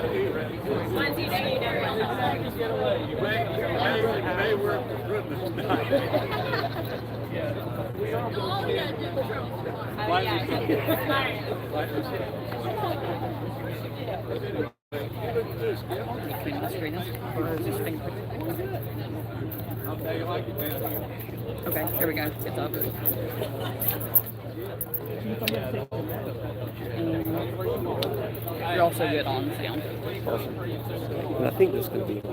Once you know, you never know. You may work for goodness tonight. All we gotta do is control. Oh, yeah. Okay, here we go. It's up. You're also good on sound. Awesome. And I think this could be good.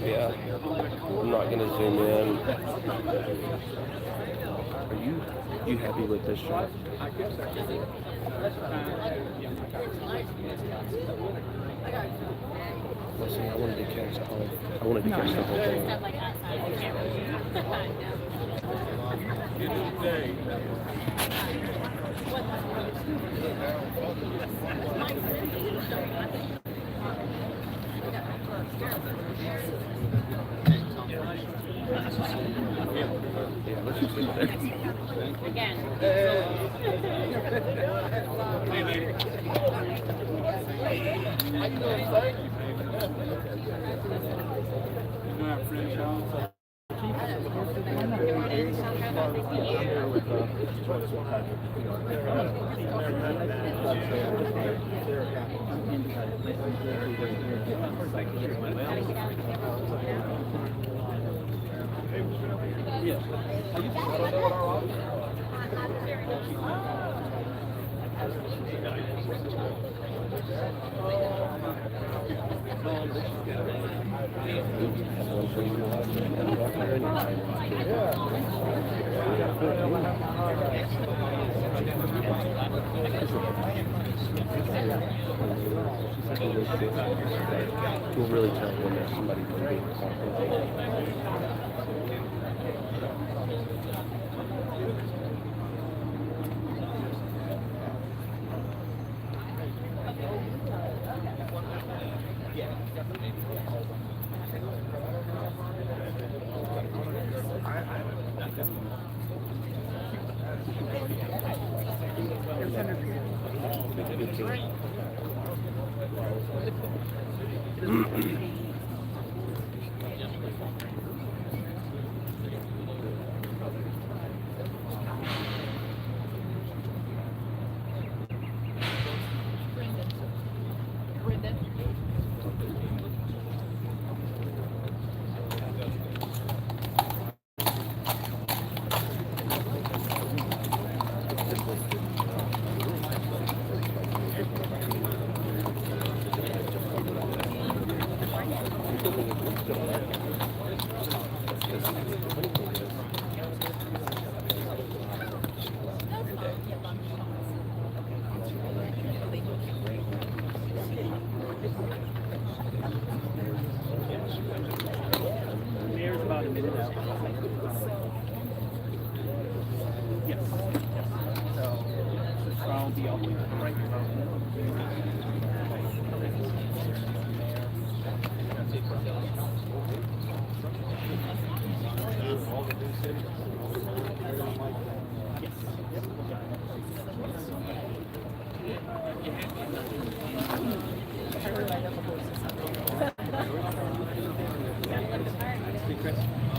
Yeah. I'm not gonna zoom in. Are you happy with this shot? Let's see, I wanted to catch the whole thing. Stuff like outside the camera. Yeah, let's just leave it there. Again. You'll really tell when there's somebody going to be Mayor's about a minute out. Yes. So the trial will be all right.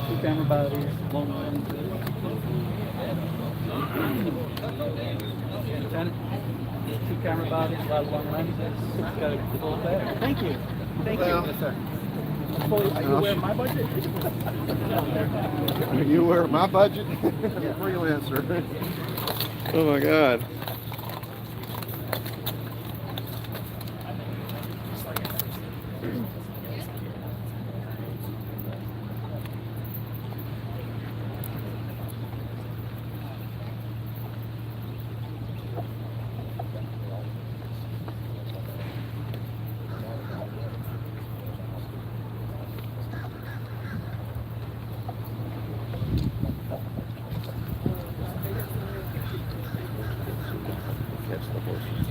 Two camera bodies, long lens. Lieutenant, two camera bodies, a lot of long lenses. Got a full bag. Thank you. Thank you. Yes, sir. Are you aware of my budget? Are you aware of my budget? Freelancer. Oh my God. Catch the horses.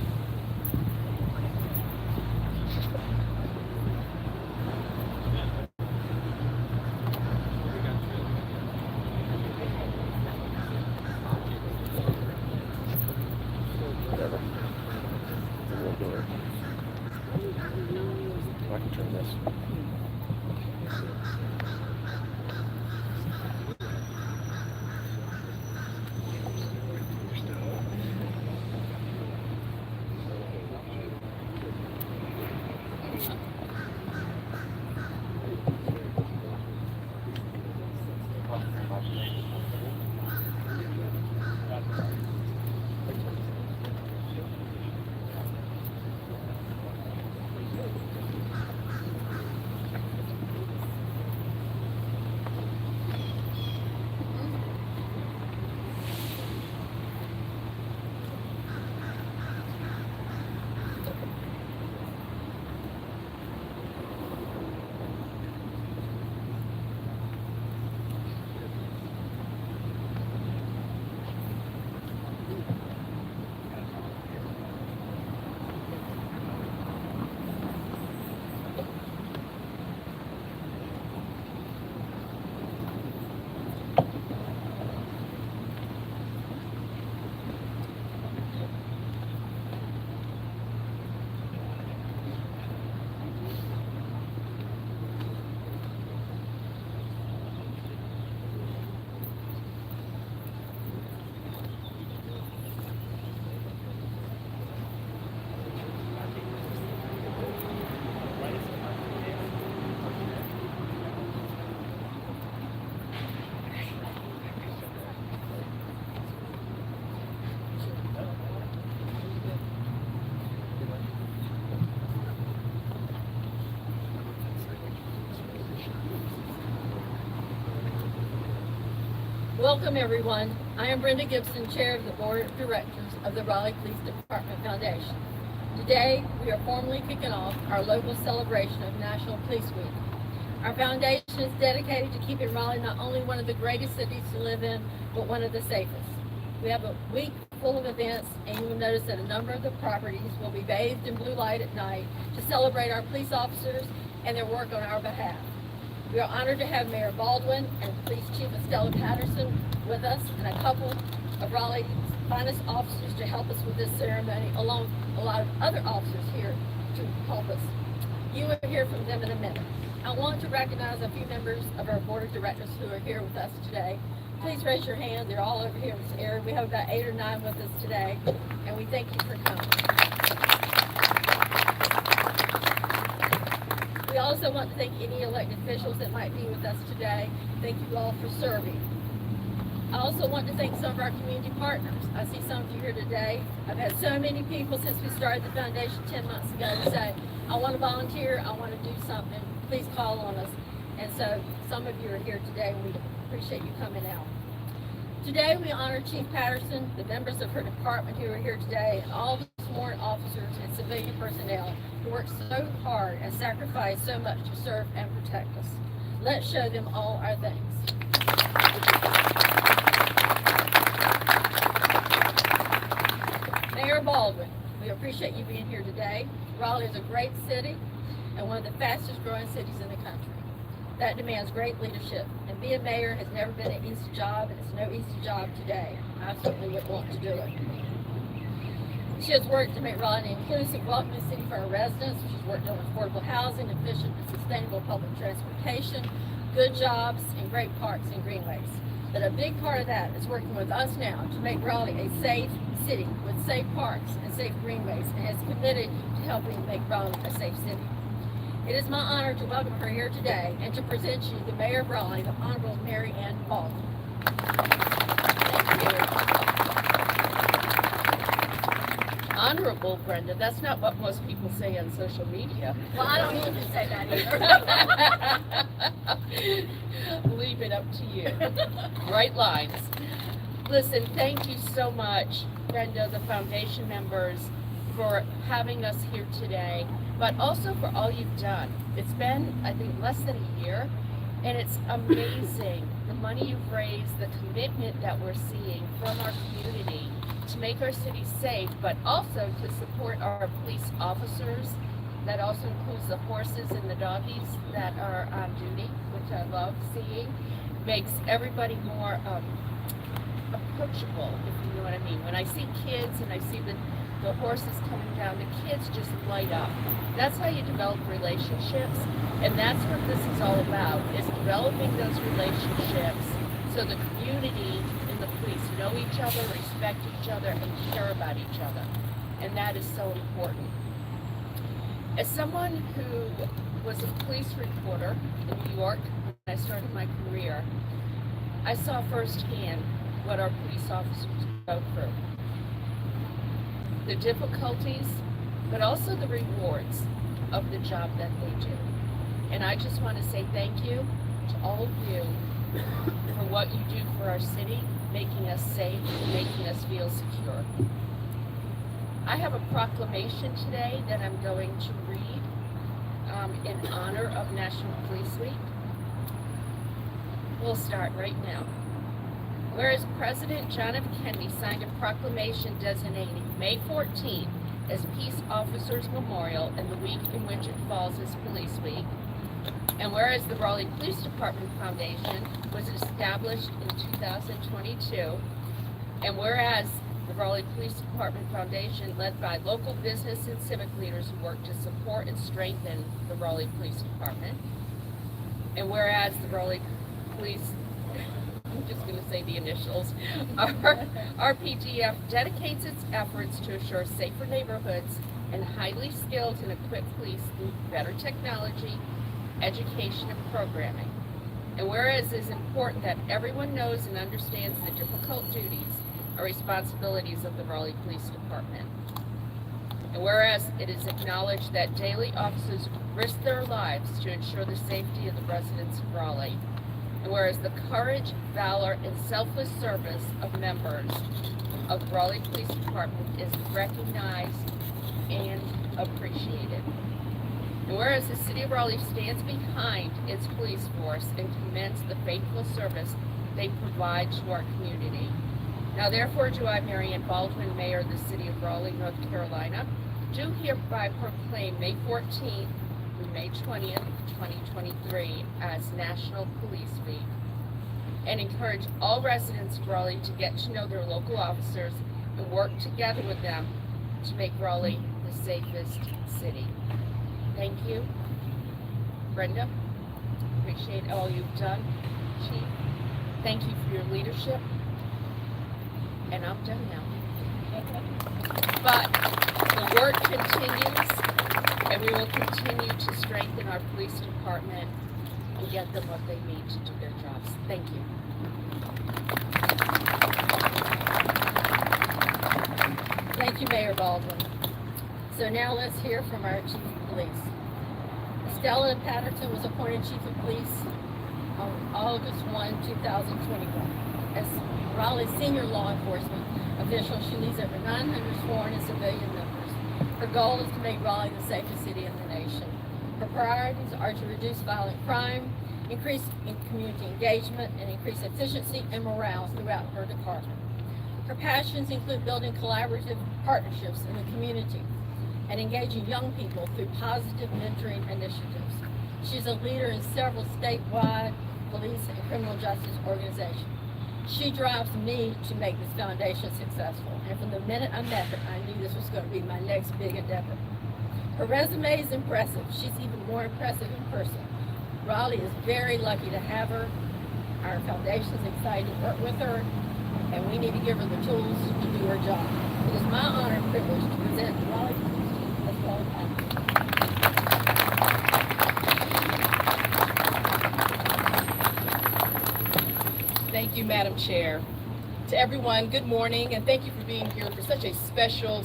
Welcome, everyone. I am Brenda Gibson, Chair of the Board of Directors of the Raleigh Police Department Foundation. Today, we are formally kicking off our local celebration of National Police Week. Our foundation is dedicated to keeping Raleigh not only one of the greatest cities to live in, but one of the safest. We have a week full of events, and you will notice that a number of the properties will be bathed in blue light at night to celebrate our police officers and their work on our behalf. We are honored to have Mayor Baldwin and Police Chief Estella Patterson with us, and a couple of Raleigh's finest officers to help us with this ceremony, along with a lot of other officers here to help us. You will hear from them in a minute. I want to recognize a few members of our board of directors who are here with us today. Please raise your hand. They're all over here in this area. We have about 8 or 9 with us today, and we thank you for coming. We also want to thank any elected officials that might be with us today. Thank you all for serving. I also want to thank some of our community partners. I see some of you here today. I've had so many people since we started the foundation 10 months ago to say, I want to volunteer, I want to do something, please call on us. And so some of you are here today, and we appreciate you coming out. Today we honor Chief Patterson, the members of her department who are here today, and all the sworn officers and civilian personnel who work so hard and sacrifice so much to serve and protect us. Let's show them all our thanks. Mayor Baldwin, we appreciate you being here today. Raleigh is a great city and one of the fastest growing cities in the country. That demands great leadership, and being mayor has never been an easy job, and it's no easy job today. I certainly wouldn't want to do it. She has worked to make Raleigh an inclusive, welcoming city for our residents. She's worked on affordable housing, efficient and sustainable public transportation, good jobs, and great parks and greenways. But a big part of that is working with us now to make Raleigh a safe city with safe parks and safe greenways, and has committed to helping make Raleigh a safe city. It is my honor to welcome her here today and to present you the Mayor of Raleigh, the Honorable Mary Ann Baldwin. Thank you. Honorable, Brenda. That's not what most people say on social media. Well, I don't usually say that either. Leave it up to you. Right lines. Listen, thank you so much, Brenda, the foundation members, for having us here today, but also for all you've done. It's been, I think, less than a year, and it's amazing the money you've raised, the commitment that we're seeing from our community to make our city safe, but also to support our police officers. That also includes the horses and the doggies that are on duty, which I love seeing. Makes everybody more approachable, if you know what I mean. When I see kids and I see the horses coming down, the kids just light up. That's how you develop relationships, and that's what this is all about, is developing those relationships so the community and the police know each other, respect each other, and care about each other. And that is so important. As someone who was a police reporter in New York when I started my career, I saw firsthand what our police officers go through. The difficulties, but also the rewards of the job that they do. And I just want to say thank you to all of you for what you do for our city, making us safe, making us feel secure. I have a proclamation today that I'm going to read in honor of National Police Week. We'll start right now. Whereas President John F. Kennedy signed a proclamation designating May 14th as Peace Officers Memorial and the week in which it falls as Police Week, and whereas the Raleigh Police Department Foundation was established in 2022, and whereas the Raleigh Police Department Foundation, led by local business and civic leaders who work to support and strengthen the Raleigh Police Department, and whereas the Raleigh Police, I'm just going to say the initials, RPDF dedicates its efforts to assure safer neighborhoods and highly skilled and equipped police through better technology, education, and programming. And whereas it is important that everyone knows and understands the difficult duties or responsibilities of the Raleigh Police Department. And whereas it is acknowledged that daily officers risk their lives to ensure the safety of the residents of Raleigh. And whereas the courage, valor, and selfless service of members of the Raleigh Police Department is recognized and appreciated. And whereas the City of Raleigh stands behind its police force and commends the faithful service they provide to our community. Now therefore do I, Mary Ann Baldwin, Mayor of the City of Raleigh, North Carolina, do hereby proclaim May 14th through May 20th, 2023 as National Police Week, and encourage all residents of Raleigh to get to know their local officers and work together with them to make Raleigh the safest city. Thank you, Brenda. Appreciate all you've done, Chief. Thank you for your leadership. And I'm done now. But the work continues, and we will continue to strengthen our police department and get them what they need to do their jobs. Thank you. Thank you, Mayor Baldwin. So now let's hear from our Chief of Police. Estella Patterson was appointed Chief of Police on August 1, 2021. As Raleigh's senior law enforcement official, she leads over 900 sworn and civilian members. Her goal is to make Raleigh the safest city in the nation. Her priorities are to reduce violent crime, increase community engagement, and increase efficiency and morale throughout her department. Her passions include building collaborative partnerships in the community and engaging young people through positive mentoring initiatives. She's a leader in several statewide police and criminal justice organizations. She drives me to make this foundation successful, and from the minute I met her, I knew this was going to be my next big endeavor. Her resume is impressive. She's even more impressive in person. Raleigh is very lucky to have her. Our foundation is excited to work with her, and we need to give her the tools to do her job. It is my honor and privilege to present the Raleigh Police Chief as well as acting. Thank you, Madam Chair. To everyone, good morning, and thank you for being here for such a special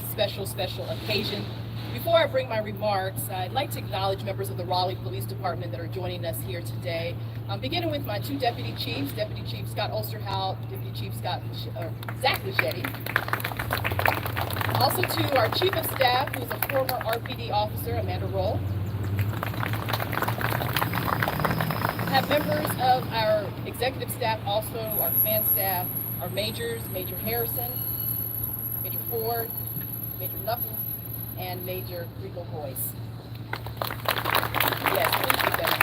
occasion. Before I bring my remarks, I'd like to acknowledge members of the Raleigh Police Department that are joining us here today. Beginning with my two Deputy Chiefs, Deputy Chief Scott Osterhout, Deputy Chief Zach Lichetti. Also to our Chief of Staff, who is a former RPD officer, Amanda Roll. Have members of our executive staff, also our command staff, our majors, Major Harrison, Major Ford, Major Knuckles, and Major Rico Boyce. Yes, please keep that.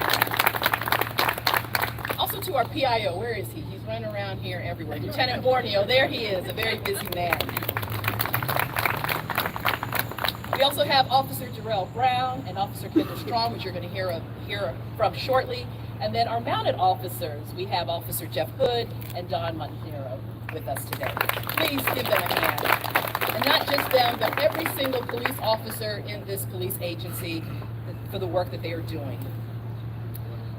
Also to our PIO, where is he? He's running around here everywhere. Lieutenant Borneo, there he is, a very busy man. We also have Officer Jarrell Brown and Officer Kendra Strong, which you're going to hear from shortly. And then our mounted officers, we have Officer Jeff Hood and Don Montero with us today. Please give them a hand. And not just them, but every single police officer in this police agency for the work that they are doing.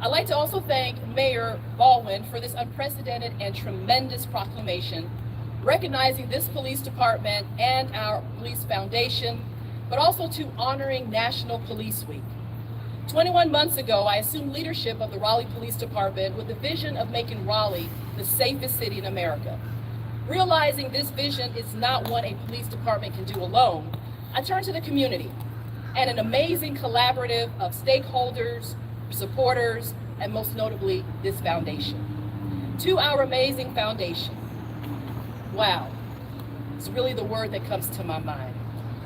I'd like to also thank Mayor Baldwin for this unprecedented and tremendous proclamation, recognizing this police department and our police foundation, but also to honoring National Police Week. 21 months ago, I assumed leadership of the Raleigh Police Department with the vision of making Raleigh the safest city in America. Realizing this vision is not one a police department can do alone, I turned to the community and an amazing collaborative of stakeholders, supporters, and most notably, this foundation. To our amazing foundation. Wow, it's really the word that comes to my mind.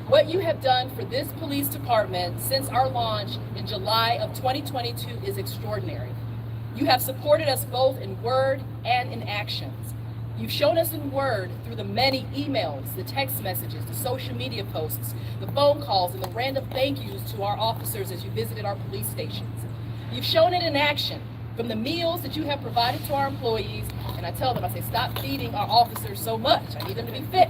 What you have done for this police department since our launch in July of 2022 is extraordinary. You have supported us both in word and in actions. You've shown us in word through the many emails, the text messages, the social media posts, the phone calls, and the random thank yous to our officers as you visited our police stations. You've shown it in action, from the meals that you have provided to our employees, and I tell them, I say, stop feeding our officers so much. I need them to be fit.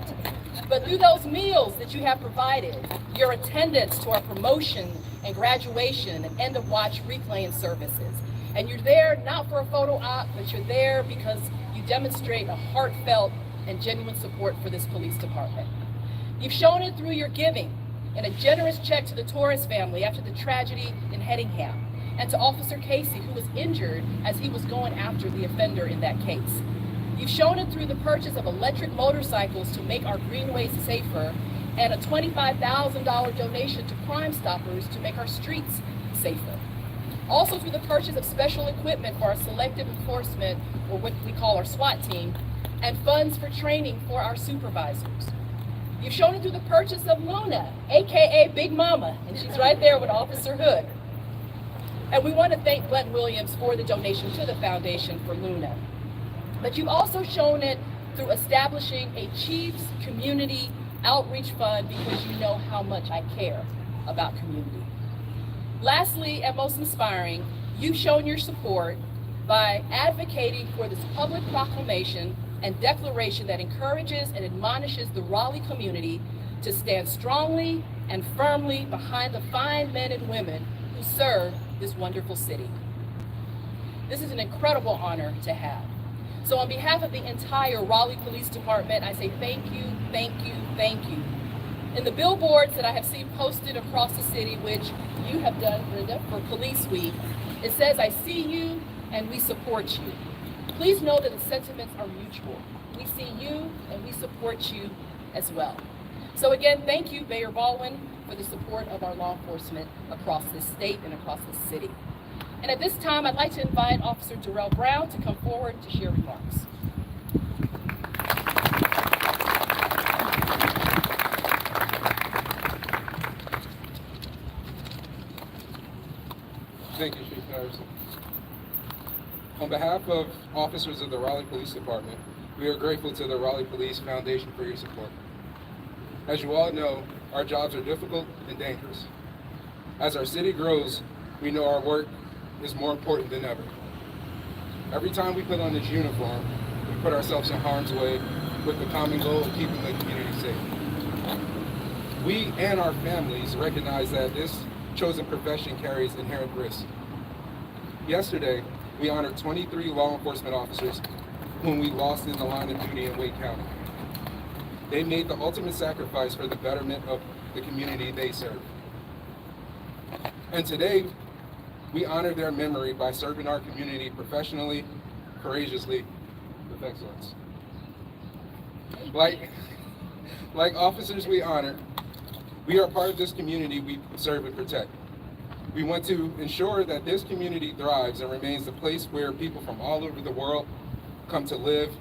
But through those meals that you have provided, your attendance to our promotion and graduation and end of watch replaying services. And you're there not for a photo op, but you're there because you demonstrate a heartfelt and genuine support for this police department. You've shown it through your giving and a generous check to the Torres family after the tragedy in Hedingham, and to Officer Casey, who was injured as he was going after the offender in that case. You've shown it through the purchase of electric motorcycles to make our greenways safer, and a $25,000 donation to Crime Stoppers to make our streets safer. Also through the purchase of special equipment for our selective enforcement, or what we call our SWAT team, and funds for training for our supervisors. You've shown it through the purchase of Luna, AKA Big Mama, and she's right there with Officer Hood. And we want to thank Glenn Williams for the donation to the Foundation for Luna. But you've also shown it through establishing a Chiefs Community Outreach Fund, because you know how much I care about community. Lastly, and most inspiring, you've shown your support by advocating for this public proclamation and declaration that encourages and admonishes the Raleigh community to stand strongly and firmly behind the fine men and women who serve this wonderful city. This is an incredible honor to have. So on behalf of the entire Raleigh Police Department, I say thank you, thank you, thank you. In the billboards that I have seen posted across the city, which you have done, Brenda, for Police Week, it says, "I see you and we support you." Please know that the sentiments are mutual. We see you and we support you as well. So again, thank you, Mayor Baldwin, for the support of our law enforcement across this state and across this city. And at this time, I'd like to invite Officer Darrell Brown to come forward to share remarks. Thank you, Chief Patterson. On behalf of officers of the Raleigh Police Department, we are grateful to the Raleigh Police Foundation for your support. As you all know, our jobs are difficult and dangerous. As our city grows, we know our work is more important than ever. Every time we put on this uniform, we put ourselves in harm's way with the common goal of keeping the community safe. We and our families recognize that this chosen profession carries inherent risk. Yesterday, we honored 23 law enforcement officers whom we lost in the line of duty in Wake County. They made the ultimate sacrifice for the betterment of the community they serve. And today, we honor their memory by serving our community professionally, courageously, with excellence. Like officers we honor, we are part of this community we serve and protect. We want to ensure that this community thrives and remains a place where people from all over the world come to live,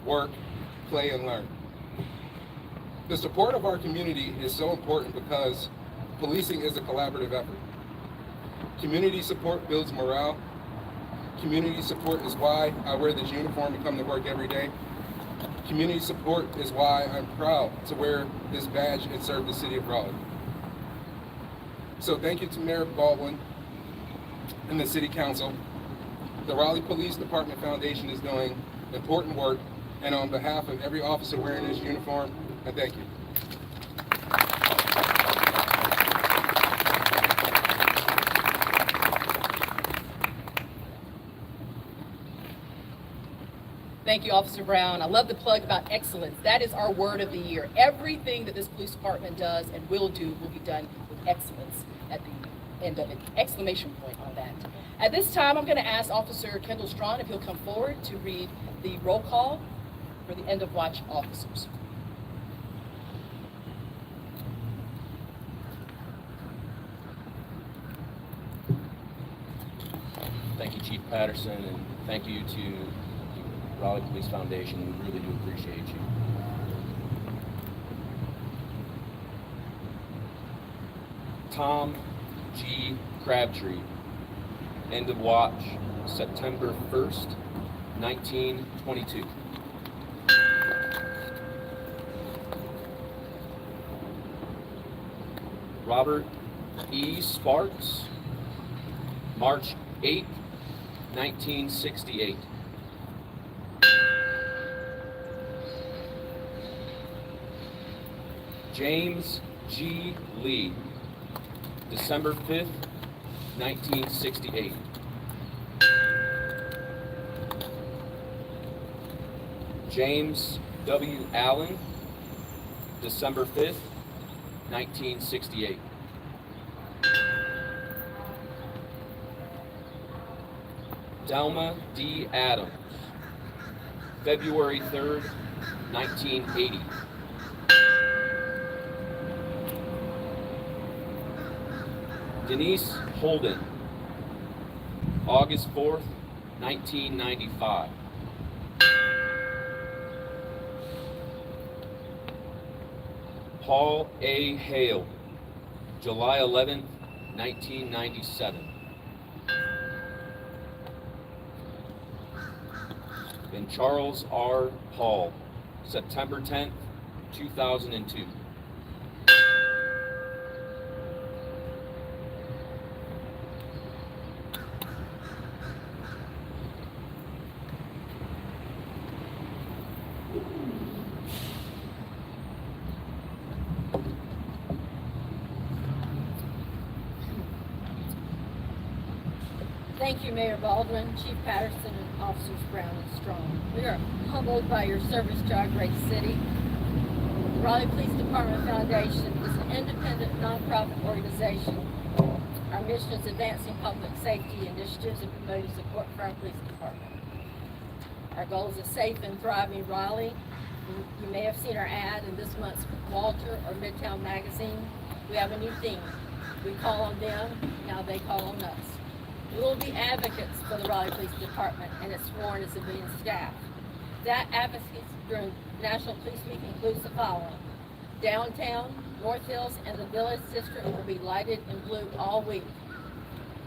work, play, and learn. The support of our community is so important because policing is a collaborative effort. Community support builds morale. Community support is why I wear this uniform and come to work every day. Community support is why I'm proud to wear this badge and serve the city of Raleigh. So thank you to Mayor Baldwin and the City Council. The Raleigh Police Department Foundation is doing important work, and on behalf of every officer wearing this uniform, I thank you. Thank you, Officer Brown. I love the plug about excellence. That is our word of the year. Everything that this police department does and will do will be done with excellence at the end of it. Exclamation point on that. At this time, I'm going to ask Officer Kendall Strawn if he'll come forward to read the roll call for the end of watch officers. Thank you, Chief Patterson, and thank you to the Raleigh Police Foundation. We really do appreciate you. Tom G. Crabtree, end of watch, September 1st, 1922. Robert E. Sparks, March 8th, 1968. James G. Lee, December 5th, 1968. James W. Allen, December 5th, 1968. Delma D. Adams, February 3rd, 1980. Denise Holden, August 4th, 1995. Paul A. Hale, July 11th, 1997. And Charles R. Hall, September 10th, 2002. Thank you, Mayor Baldwin, Chief Patterson, and Officers Brown and Strong. We are humbled by your service to our great city. The Raleigh Police Department Foundation is an independent nonprofit organization. Our mission is advancing public safety initiatives and promoting support for our police department. Our goal is a safe and thriving Raleigh. You may have seen our ad in this month's Walter or Midtown magazine. We have a new theme. We call on them, now they call on us. We will be advocates for the Raleigh Police Department and its sworn and civilian staff. That advocacy during National Police Week includes the following. Downtown, North Hills, and the Village District will be lighted in blue all week.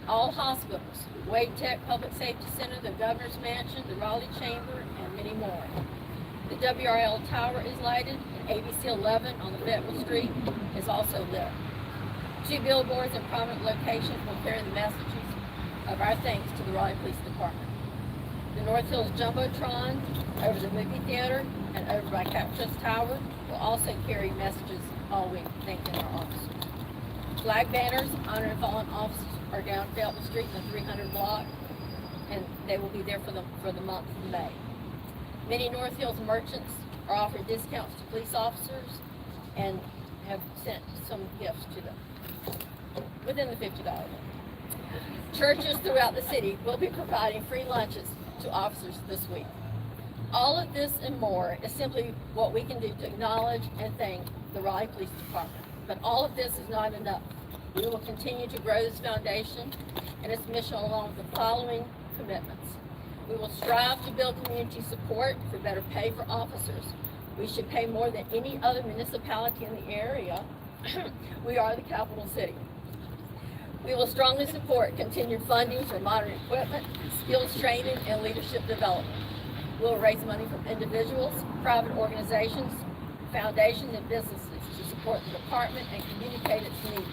All hospitals, Wade Tech Public Safety Center, the Governor's Mansion, the Raleigh Chamber, and many more. The WRL Tower is lighted, and ABC 11 on the Betwell Street is also lit. 2 billboards in prominent locations will carry the messages of our thanks to the Raleigh Police Department. The North Hills Jumbotron over the movie theater and over by Captrust Tower will also carry messages all week thanking our officers. Flag banners honoring fallen officers are down Felton Street in the 300 block, and they will be there for the month of May. Many North Hills merchants are offering discounts to police officers and have sent some gifts to them within the $50 limit. Churches throughout the city will be providing free lunches to officers this week. All of this and more is simply what we can do to acknowledge and thank the Raleigh Police Department. But all of this is not enough. We will continue to grow this foundation and its mission along with the following commitments. We will strive to build community support for better pay for officers. We should pay more than any other municipality in the area. We are the capital city. We will strongly support continued funding for modern equipment, skills training, and leadership development. We will raise money from individuals, private organizations, foundations, and businesses to support the department and communicate its needs.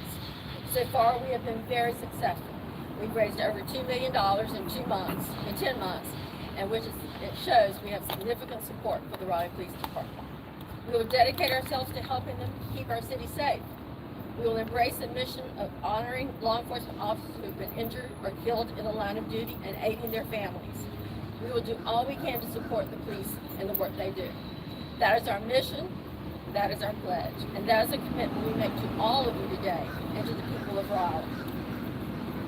So far, we have been very successful. We've raised over $2 million in 10 months, and it shows we have significant support for the Raleigh Police Department. We will dedicate ourselves to helping them keep our city safe. We will embrace the mission of honoring law enforcement officers who have been injured or killed in the line of duty and aiding their families. We will do all we can to support the police and the work they do. That is our mission, that is our pledge, and that is a commitment we make to all of you today and to the people of Raleigh.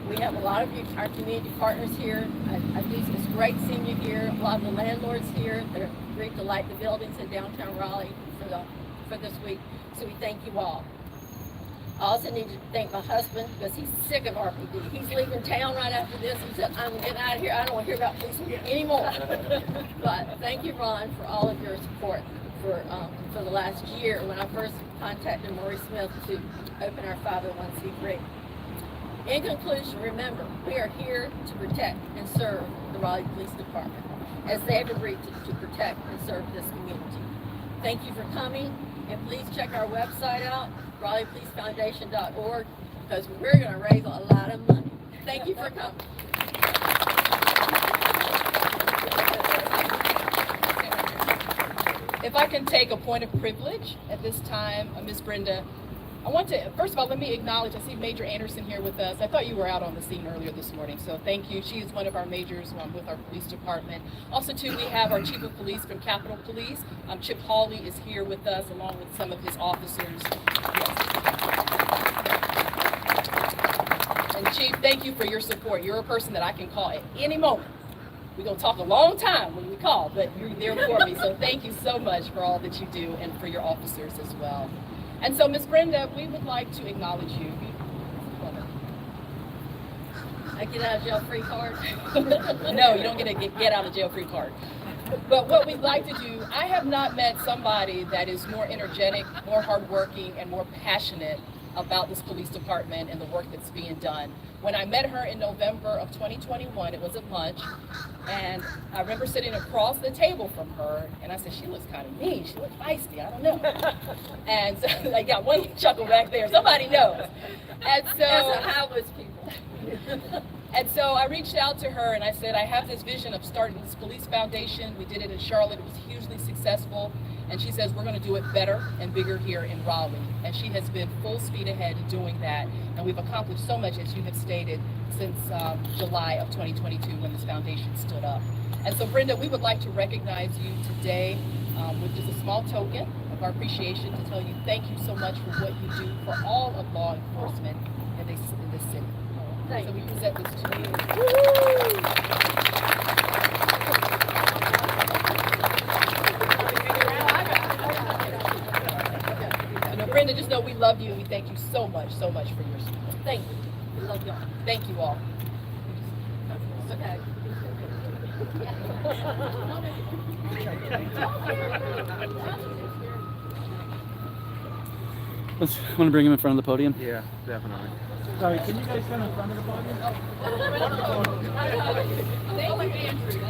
We have a lot of you, our community partners here. It's great seeing you here. A lot of the landlords here that are agreed to light the buildings in downtown Raleigh for this week. So we thank you all. I also need to thank my husband because he's sick of RPD. He's leaving town right after this. He said, I'm getting out of here. I don't want to hear about police anymore. But thank you, Ron, for all of your support for the last year when I first contacted Maurice Smith to open our 501c3. In conclusion, remember, we are here to protect and serve the Raleigh Police Department as they have agreed to protect and serve this community. Thank you for coming, and please check our website out, RaleighPoliceFoundation.org, because we're going to raise a lot of money. Thank you for coming. If I can take a point of privilege at this time, Ms. Brenda, I want to, first of all, let me acknowledge, I see Major Anderson here with us. I thought you were out on the scene earlier this morning, so thank you. She is one of our majors with our police department. Also, too, we have our Chief of Police from Capitol Police. Chip Hawley is here with us, along with some of his officers. Yes. And Chief, thank you for your support. You're a person that I can call at any moment We're going to talk a long time when we call, but you're there for me. So thank you so much for all that you do and for your officers as well. And so, Miss Brenda, we would like to acknowledge you. I get out of jail free card. No, you don't get a get out of jail free card. But what we'd like to do, I have not met somebody that is more energetic, more hardworking, and more passionate about this police department and the work that's being done. When I met her in November of 2021, it was at lunch, and I remember sitting across the table from her, and I said, she looks kind of mean, she looks feisty, I don't know. And so I got one chuckle back there, somebody knows. And so, That's how was people. and so I reached out to her and I said, I have this vision of starting this police foundation. We did it in Charlotte, it was hugely successful. And she says, we're going to do it better and bigger here in Raleigh. And she has been full speed ahead in doing that. And we've accomplished so much, as you have stated, since July of 2022 when this foundation stood up. And so, Brenda, we would like to recognize you today with just a small token of our appreciation to tell you thank you so much for what you do for all of law enforcement in this city. So we present this to you. Brenda, just know we love you and we thank you so much for your support. Thank you. We love y'all. Thank you all. Okay. Let's want to bring him in front of the podium. Yeah, definitely. Sorry, can you guys come in front of the podium? Thank you, Andrew.